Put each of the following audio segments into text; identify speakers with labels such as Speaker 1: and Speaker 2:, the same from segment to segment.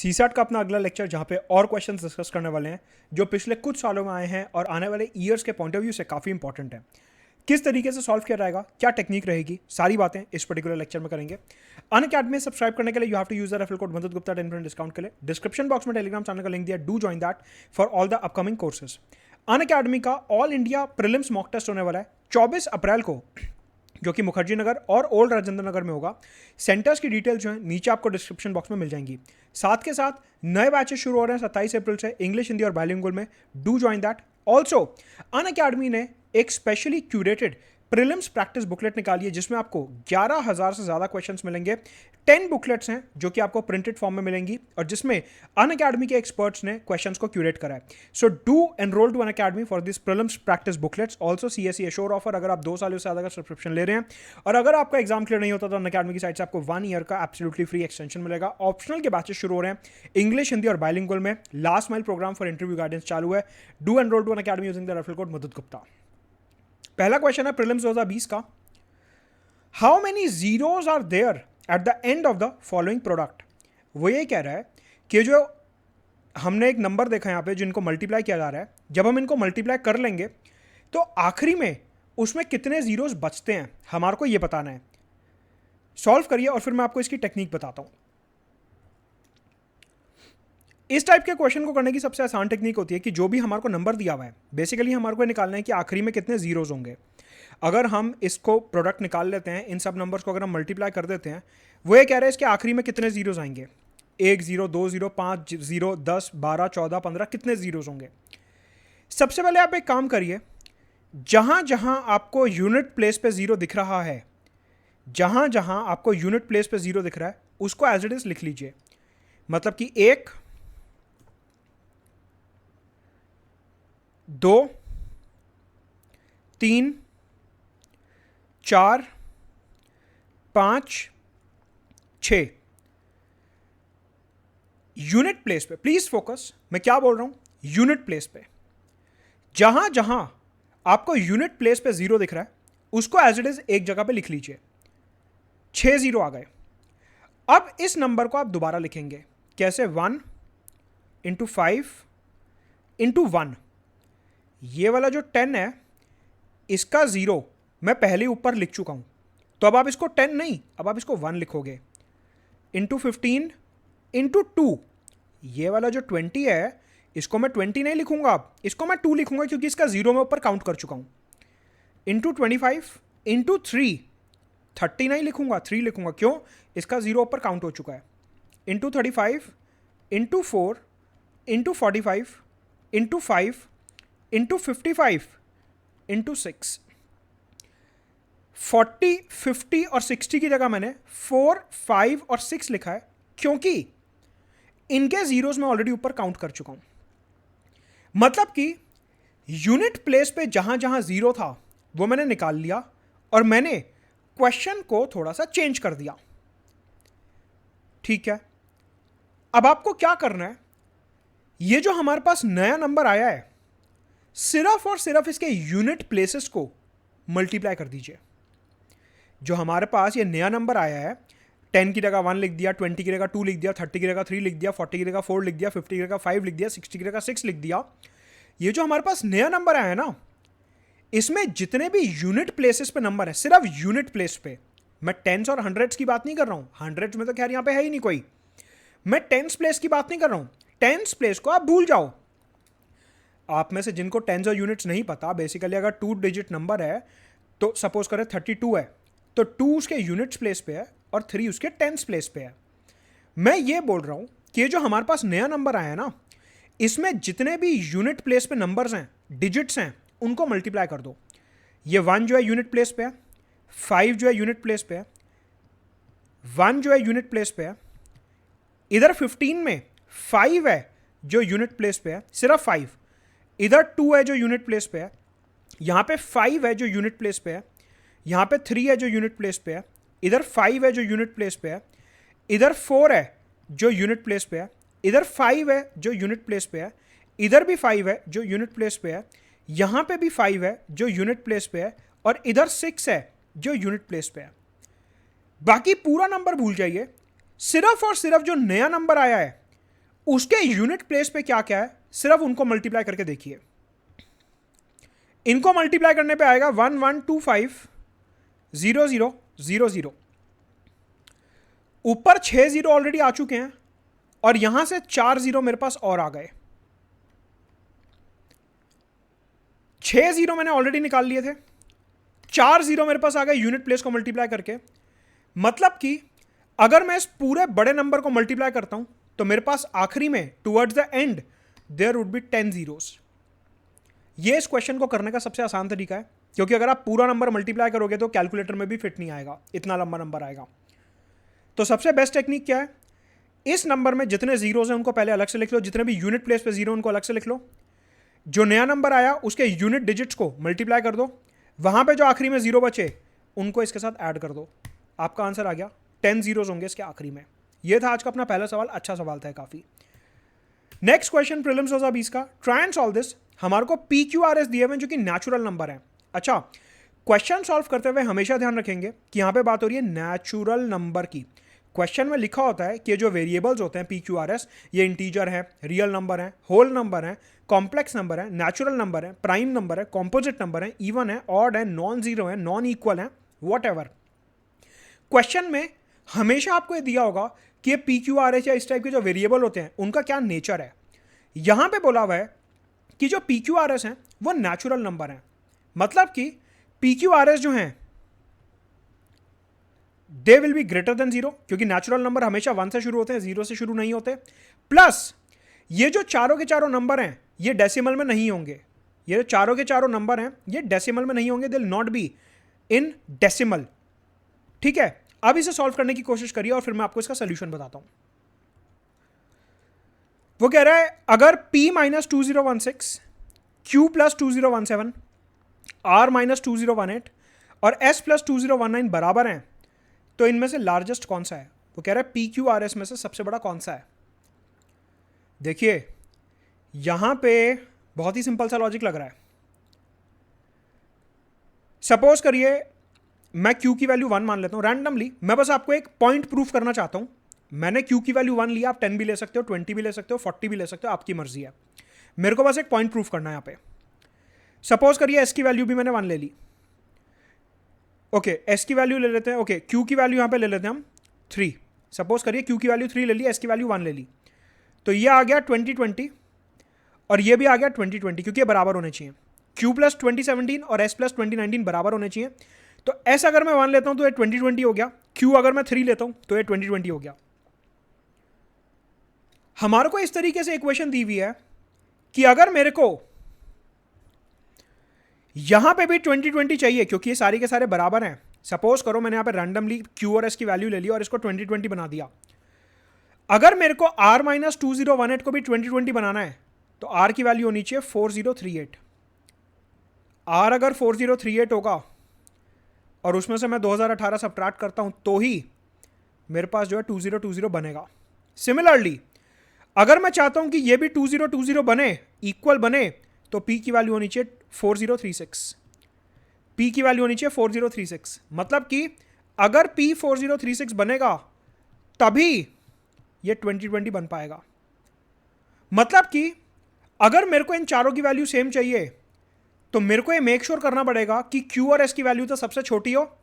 Speaker 1: CSAT का अपना अगला लेक्चर जहाँ पे और क्वेश्चंस डिस्कस करने वाले हैं जो पिछले कुछ सालों में आए हैं और आने वाले ईयर्स के पॉइंट ऑफ व्यू से काफ़ी इंपॉर्टेंट है। किस तरीके से सॉल्व किया जाएगा, क्या टेक्निक रहेगी, सारी बातें इस पर्टिकुलर लेक्चर में करेंगे। अनअकैडमी में सब्सक्राइब करने के लिए you have to use the referral code Madad Gupta 10% discount के लिए। डिस्क्रिप्शन बॉक्स में टेलीग्राम चैनल का लिंक दिया, do join that for all the upcoming courses. Unacademy का all India prelims mock test होने वाला है 24 अप्रैल को, जो कि मुखर्जी नगर और ओल्ड राजेंद्र नगर में होगा। सेंटर्स की डिटेल जो है नीचे आपको डिस्क्रिप्शन बॉक्स में मिल जाएंगी। साथ के साथ नए बैचेस शुरू हो रहे हैं 27 अप्रैल से इंग्लिश, हिंदी और बाइलिंगुअल में। Do join that. Also Unacademy ने एक specially curated prelims practice booklet निकाली है जिसमें आपको 11,000 से ज़्यादा क्वेश्चंस मिलेंगे। 10 बुकलेट्स हैं जो कि आपको प्रिंटेड फॉर्म में मिलेंगी और जिसमें अनअकैडमी के एक्सपर्ट्स ने क्वेश्चंस को क्यूरेट करा है। So do enroll to Unacademy for this prelims practice booklets. Also CSE assure offer अगर आप 2 सालों से ज़्यादा का सब्सक्रिप्शन ले रहे हैं और अगर आपका एग्जाम क्लियर नहीं होता तो अनअकैडमी की साइड से आपको 1 ईयर का एब्सोल्युटली फ्री एक्सटेंशन मिलेगा। ऑप्शनल के बैचेस शुरू हो रहे हैं इंग्लिश, हिंदी और बाइलिंगुअल में। Last mile program for interview guidance चालू है। Do enroll to Unacademy using the referral code Madad Gupta. पहला क्वेश्चन है प्रीलिम्स 2020 का। How many zeros are there at the end of the following product. वो ये कह रहा है कि जो हमने एक नंबर देखा यहाँ पे जिनको मल्टीप्लाई किया जा रहा है, जब हम इनको मल्टीप्लाई कर लेंगे तो आखिरी में उसमें कितने जीरोज बचते हैं हमारे को ये बताना है। सॉल्व करिए और फिर मैं आपको इसकी टेक्निक बताता हूँ। इस टाइप के क्वेश्चन को करने की सबसे आसान टेक्निक होती है कि जो भी हमारे को नंबर दिया हुआ है बेसिकली हमारे को निकालना है कि आखिरी में कितने जीरोज होंगे। अगर हम इसको प्रोडक्ट निकाल लेते हैं, इन सब नंबर्स को अगर हम मल्टीप्लाई कर देते हैं, वो ये कह रहे हैं इसके आखिरी में कितने जीरोज आएंगे। 1 0, 2 0, 5 0, 10, 12, 14, 15 कितने जीरोज होंगे। सबसे पहले आप एक काम करिए, जहां जहां आपको यूनिट प्लेस पे जीरो दिख रहा है, जहां जहां आपको यूनिट प्लेस पे जीरो दिख रहा है उसको एज इट इज लिख लीजिए। मतलब कि 1 2 3 4 5 6 यूनिट प्लेस पे। प्लीज फोकस, मैं क्या बोल रहा हूं, यूनिट प्लेस पे। जहां जहां आपको यूनिट प्लेस पे जीरो दिख रहा है उसको एज इट इज एक जगह पे लिख लीजिए। 6 जीरो आ गए। अब इस नंबर को आप दोबारा लिखेंगे कैसे, 1 × 5 × 1। ये वाला जो 10 है इसका जीरो मैं पहले ऊपर लिख चुका हूं, तो अब आप इसको 10 नहीं, अब आप इसको 1 लिखोगे। × 15 × 2। ये वाला जो 20 है इसको मैं 20 नहीं लिखूंगा, अब इसको मैं 2 लिखूंगा क्योंकि इसका जीरो मैं ऊपर काउंट कर चुका हूं। × 25 × 3। 30 नहीं लिखूंगा, 3 लिखूंगा, क्यों, इसका जीरो ऊपर काउंट हो चुका है। × 35 × 4 × 45 × 5 × 55 × 6। 40, 50 और 60 की जगह मैंने 4, 5 और 6 लिखा है क्योंकि इनके जीरोस में ऑलरेडी ऊपर काउंट कर चुका हूं। मतलब कि यूनिट प्लेस पे जहां जहां जीरो था वो मैंने निकाल लिया और मैंने क्वेश्चन को थोड़ा सा चेंज कर दिया। ठीक है, अब आपको क्या करना है, ये जो हमारे पास नया नंबर आया है सिर्फ और सिर्फ इसके यूनिट प्लेसेस को मल्टीप्लाई कर दीजिए। जो हमारे पास ये नया नंबर आया है, 10 की जगह 1 लिख दिया, 20 की जगह 2 लिख दिया, 30 की जगह 3 लिख दिया, 40 की जगह 4 लिख दिया, 50 की जगह 5 लिख दिया, 60 की जगह 6 लिख दिया। ये जो हमारे पास नया नंबर आया है ना, इसमें जितने भी यूनिट प्लेसेस पे नंबर है, सिर्फ यूनिट प्लेस पे, मैं टेंस और हंड्रेड्स की बात नहीं कर रहा हूं, हंड्रेड्स में तो खैर यहां पे है ही नहीं कोई, मैं टेंस प्लेस की बात नहीं कर रहा हूं। टेंस प्लेस को आप भूल जाओ। आप में से जिनको टेंस और यूनिट्स नहीं पता, बेसिकली अगर 2 डिजिट नंबर है तो सपोज करें 32 है, तो 2 उसके यूनिट्स प्लेस पे है और 3 उसके टेंस प्लेस पे है। मैं ये बोल रहा हूं कि ये जो हमारे पास नया नंबर आया है ना, इसमें जितने भी यूनिट प्लेस पे नंबर्स हैं, डिजिट्स हैं, उनको मल्टीप्लाई कर दो। ये 1 जो है यूनिट प्लेस पे है, 5 जो है यूनिट प्लेस पे है, 1 जो है यूनिट प्लेस पे है, इधर 15 में 5 है जो यूनिट प्लेस पे है, सिर्फ 5, इधर 2 है जो यूनिट प्लेस पे है, यहां पे 5 है जो यूनिट प्लेस पे है, यहां पे 3 है जो यूनिट प्लेस पे है, इधर 5 है जो यूनिट प्लेस पे है, इधर 4 है जो यूनिट प्लेस पे है, इधर 5 है जो यूनिट प्लेस पे है, इधर भी 5 है जो यूनिट प्लेस पे है, यहां पे भी 5 है जो यूनिट प्लेस पे है और इधर 6 है जो यूनिट प्लेस पे है। बाकी पूरा नंबर भूल जाइए, सिर्फ और सिर्फ जो नया नंबर आया है उसके यूनिट प्लेस पे क्या क्या है सिर्फ उनको मल्टीप्लाई करके देखिए। इनको मल्टीप्लाई करने पे आएगा 11250000। ऊपर 6 जीरो ऑलरेडी आ चुके हैं और यहां से 4 जीरो मेरे पास और आ गए। 6 जीरो मैंने ऑलरेडी निकाल लिए थे, 4 जीरो मेरे पास आ गए यूनिट प्लेस को मल्टीप्लाई करके। मतलब कि अगर मैं इस पूरे बड़े नंबर को मल्टीप्लाई करता हूं तो मेरे पास आखिरी में towards the end there would be 10 zeros. ये इस क्वेश्चन को करने का सबसे आसान तरीका है, क्योंकि अगर आप पूरा नंबर मल्टीप्लाई करोगे तो कैलकुलेटर में भी फिट नहीं आएगा, इतना लंबा नंबर आएगा। तो सबसे बेस्ट टेक्निक क्या है, इस नंबर में जितने जीरोस हैं उनको पहले अलग से लिख लो, जितने भी यूनिट प्लेस पे जीरो उनको अलग से लिख लो। जो नया नंबर आया उसके यूनिट डिजिट्स को मल्टीप्लाई कर दो, वहां पे जो आखिरी में जीरो बचे उनको इसके साथ ऐड कर दो। आपका आंसर आ गया, 10 जीरोस होंगे इसके आखिरी में। यह था आज का अपना पहला सवाल, अच्छा सवाल था काफी। नेक्स्ट क्वेश्चन प्रीलिम्स 2020 का, ट्राई एंड सॉल्व दिस। हमारे को PQRS दिए हुए जो कि नेचुरल नंबर है। अच्छा, क्वेश्चन सॉल्व करते हुए हमेशा ध्यान रखेंगे कि यहां पे बात हो रही है नेचुरल नंबर की। क्वेश्चन में लिखा होता है कि जो वेरिएबल्स होते हैं PQRS, ये इंटीजर है, रियल नंबर है, होल नंबर है, कॉम्प्लेक्स नंबर है, नेचुरल नंबर है, प्राइम नंबर है, कॉम्पोजिट नंबर है, इवन है, ऑड है, नॉन जीरो है, नॉन इक्वल है, वॉट। क्वेश्चन में हमेशा आपको ये दिया होगा कि ये PQRS या इस टाइप के जो वेरिएबल होते हैं उनका क्या नेचर है। यहां पे बोला हुआ है कि जो PQRS हैं वो नेचुरल नंबर हैं। मतलब कि PQRS जो हैं they will be greater than zero, क्योंकि नेचुरल नंबर हमेशा 1 से शुरू होते हैं, 0 से शुरू नहीं होते। प्लस ये जो चारों के चारों नंबर हैं ये डेसिमल में नहीं होंगे। ये जो चारों के चारों नंबर हैं ये डेसिमल में नहीं होंगे, they will not be in decimal. ठीक है, अब इसे सॉल्व करने की कोशिश करिए और फिर मैं आपको इसका सोल्यूशन बताता हूं। वो कह रहा है अगर P minus 2016, Q plus 2017, R minus 2018 और S प्लस 2019 बराबर हैं तो इनमें से लार्जेस्ट कौन सा है। वो कह रहा है PQRS में से सबसे बड़ा कौन सा है। देखिए यहां पे बहुत ही सिंपल सा लॉजिक लग रहा है। सपोज करिए मैं Q की वैल्यू 1 मान लेता हूं रैंडमली। मैं बस आपको एक पॉइंट प्रूफ करना चाहता हूं। मैंने Q की वैल्यू 1 लिया, आप 10 भी ले सकते हो, 20 भी ले सकते हो, 40 भी ले सकते हो, आपकी मर्जी है। मेरे को बस एक पॉइंट प्रूफ करना है यहां पे। सपोज करिए S की वैल्यू भी मैंने 1 ले ली। ओके, S की वैल्यू ले लेते हैं। ओके, Q की वैल्यू यहां पे ले लेते हैं हम 3। सपोज करिए Q की वैल्यू 3 ले ली, S की वैल्यू 1 ले ली, तो ये आ गया 2020 और ये भी आ गया 2020, क्योंकि ये बराबर होने चाहिए। Q प्लस 2017 और S प्लस 2019 बराबर होने चाहिए। तो S अगर मैं 1 लेता हूं तो ये 2020 हो गया, Q अगर मैं 3 लेता हूं तो ये 2020 हो गया। हमारे को इस तरीके से इक्वेशन दी हुई है कि अगर मेरे को यहां पे भी 2020 चाहिए, क्योंकि ये सारे के सारे बराबर हैं। सपोज करो मैंने यहां पे रैंडमली Q और S की वैल्यू ले ली और इसको 2020 बना दिया। अगर मेरे को R माइनस 2018 को भी 2020 बनाना है तो R की वैल्यू होनी चाहिए 4038। R अगर 4038 होगा और उसमें से मैं 2018 सब्ट्रैक्ट करता हूं तो ही मेरे पास जो है 2020 बनेगा। सिमिलरली अगर मैं चाहता हूं कि ये भी 2020 बने, इक्वल बने, तो P की वैल्यू होनी चाहिए 4036। P की वैल्यू होनी चाहिए 4036। मतलब कि अगर P 4036 बनेगा तभी ये 2020 बन पाएगा। मतलब कि अगर मेरे को इन चारों की वैल्यू सेम चाहिए तो मेरे को ये मेक श्योर करना पड़ेगा कि Q और S की वैल्यू तो सबसे छोटी हो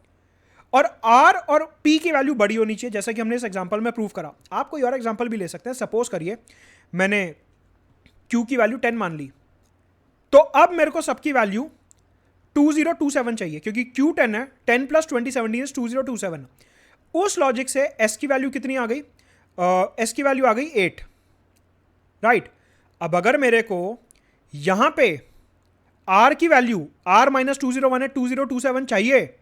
Speaker 1: और R और P की वैल्यू बड़ी होनी चाहिए, जैसा कि हमने इस एग्जांपल में प्रूव करा। आप कोई और एग्जांपल भी ले सकते हैं। सपोज करिए मैंने Q की वैल्यू 10 मान ली, तो अब मेरे को सबकी वैल्यू 2027 चाहिए, क्योंकि Q 10 है, 10 प्लस 2017 इज 2027। उस लॉजिक से S की वैल्यू कितनी आ गई? S की वैल्यू आ गई 8, राइट। अब अगर मेरे को यहां पे R की वैल्यू, R माइनस 2018 2027 चाहिए,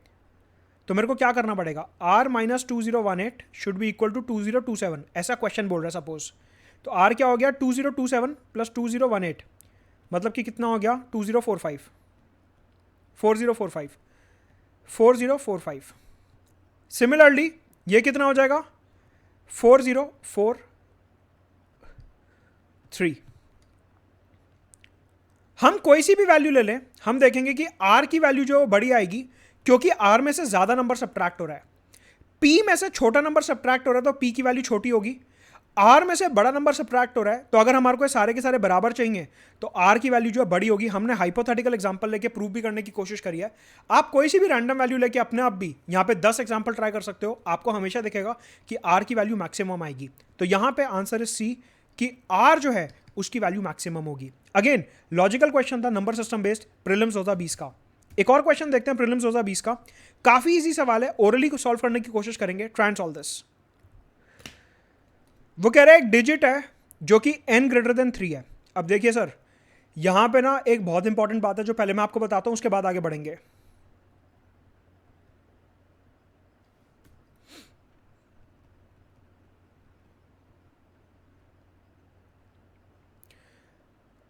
Speaker 1: तो मेरे को क्या करना पड़ेगा? R minus 2018 should be equal to 2027, ऐसा क्वेश्चन बोल रहा है सपोज। तो R क्या हो गया? 2027 प्लस 2018, मतलब कि कितना हो गया? 4045 4045। सिमिलरली ये कितना हो जाएगा? 4043। हम कोई सी भी वैल्यू ले लें, हम देखेंगे कि R की वैल्यू जो बड़ी आएगी, क्योंकि R में से ज्यादा नंबर सब्ट्रैक्ट हो रहा है। P में से छोटा नंबर सब्ट्रैक्ट हो रहा है तो P की वैल्यू छोटी होगी। आर में से बड़ा नंबर सब्ट्रैक्ट हो रहा है, तो अगर हमारे को सारे के सारे बराबर चाहिए तो आर की वैल्यू जो है बड़ी होगी। हमने हाइपोथेटिकल एग्जांपल लेके प्रूव भी करने की कोशिश करी है। आप कोई सी भी रैंडम वैल्यू लेके अपने आप भी यहाँ पे 10 एग्जांपल ट्राई कर सकते हो, आपको हमेशा दिखेगा कि आर की वैल्यू मैक्सिमम आएगी। तो यहाँ पे आंसर इज सी कि आर जो है उसकी वैल्यू मैक्सिमम होगी। अगेन लॉजिकल क्वेश्चन था, नंबर सिस्टम बेस्ड, प्रीलिम्स 2020 का। एक और क्वेश्चन देखते हैं प्रीलिम्स 2020 का, काफी इजी सवाल है, ओरली को सॉल्व करने की कोशिश करेंगे। Try and solve this. वो कह रहा है एक डिजिट है जो कि n ग्रेटर देन 3 है। अब देखिए सर, यहां पे ना एक बहुत इंपॉर्टेंट बात है जो पहले मैं आपको बताता हूं, उसके बाद आगे बढ़ेंगे।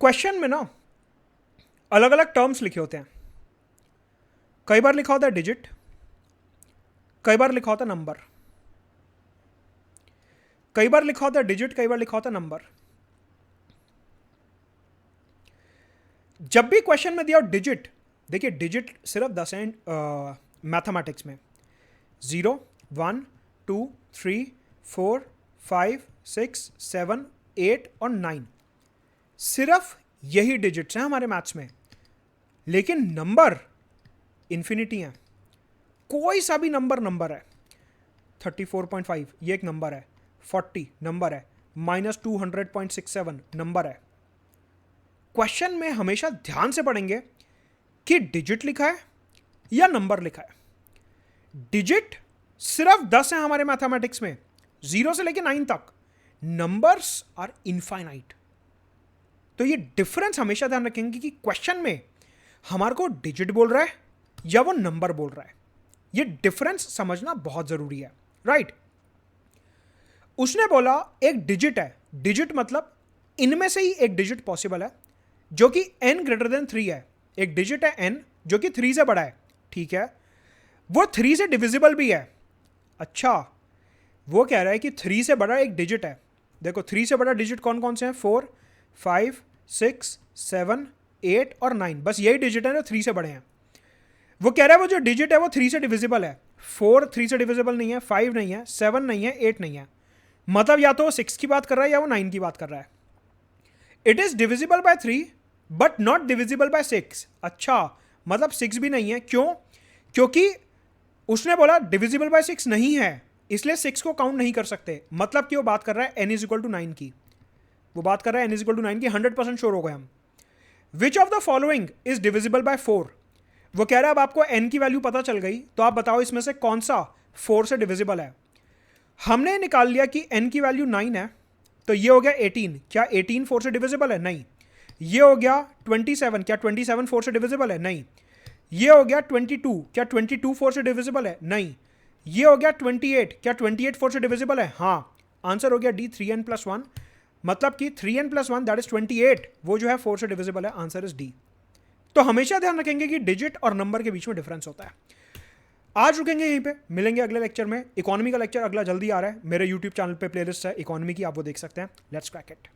Speaker 1: क्वेश्चन में ना अलग अलग टर्म्स लिखे होते हैं। कई बार लिखा होता है डिजिट, कई बार लिखा होता है नंबर, कई बार लिखा होता है डिजिट, कई बार लिखा होता है नंबर। जब भी क्वेश्चन में दिया डिजिट, देखिए डिजिट सिर्फ 10 है मैथमेटिक्स में। 0 1 2 3 4 5 6 7 8 और 9, सिर्फ यही डिजिट्स हैं हमारे मैथ्स में। लेकिन नंबर इन्फिनिटी है, कोई सा भी नंबर नंबर है। 34.5 ये एक नंबर है, 40 नंबर है, -200.67 नंबर है। क्वेश्चन में हमेशा ध्यान से पढ़ेंगे कि डिजिट लिखा है या नंबर लिखा है। डिजिट सिर्फ 10 है हमारे मैथमेटिक्स में, 0 से लेकर 9 तक। Numbers are infinite. तो ये डिफरेंस हमेशा ध्यान रखेंगे कि क्वेश्चन में हमारे को डिजिट बोल रहा है या वो नंबर बोल रहा है। ये डिफरेंस समझना बहुत जरूरी है, राइट। उसने बोला एक डिजिट है, डिजिट मतलब इनमें से ही एक डिजिट पॉसिबल है जो कि n ग्रेटर देन 3 है। एक डिजिट है n जो कि 3 से बड़ा है, ठीक है, वो 3 से डिविजिबल भी है। अच्छा, वो कह रहा है कि 3 से बड़ा एक डिजिट है। देखो 3 से बड़ा डिजिट कौन कौन से हैं? 4 5 6 7 8 और 9, बस यही डिजिट है जो 3 से बड़े हैं। वो कह रहा है वो जो डिजिट है वो 3 से डिविजिबल है। 4 3 से डिविजिबल नहीं है, 5 नहीं है, 7 नहीं है, 8 नहीं है। मतलब या तो वो 6 की बात कर रहा है या वो 9 की बात कर रहा है। It is divisible by 3 but not divisible by 6। अच्छा, मतलब 6 भी नहीं है। क्यों? क्योंकि उसने बोला डिविजिबल बाय 6 नहीं है, इसलिए 6 को काउंट नहीं कर सकते। मतलब कि वो बात कर रहा है n इज इक्वल टू 9 की। वो बात कर रहा है n इज इक्वल टू 9 की। 100% श्योर हो गए हम। Which of the following is divisible by 4? वो कह रहा है अब आपको n की वैल्यू पता चल गई, तो आप बताओ इसमें से कौन सा 4 से डिविजिबल है। हमने निकाल लिया कि n की वैल्यू 9 है, तो ये हो गया 18। क्या 18 4 से डिविजिबल है? नहीं। ये हो गया 27। क्या 27 4 से डिविजिबल है? नहीं। ये हो गया 22। क्या 22 4 से डिविजिबल है? नहीं। ये हो गया 28। क्या 28 4 से डिविजिबल है? हाँ। आंसर हो गया डी, 3n+1। मतलब कि 3n+1 दैट इज 28, वो जो है 4 से डिविजिबल है। Answer is D. तो हमेशा ध्यान रखेंगे कि डिजिट और नंबर के बीच में डिफरेंस होता है। आज रुकेंगे यहीं पे, मिलेंगे अगले लेक्चर में। इकोनॉमी का लेक्चर अगला जल्दी आ रहा है, मेरे यूट्यूब चैनल पे प्लेलिस्ट है इकोनॉमी की, आप वो देख सकते हैं। Let's crack it.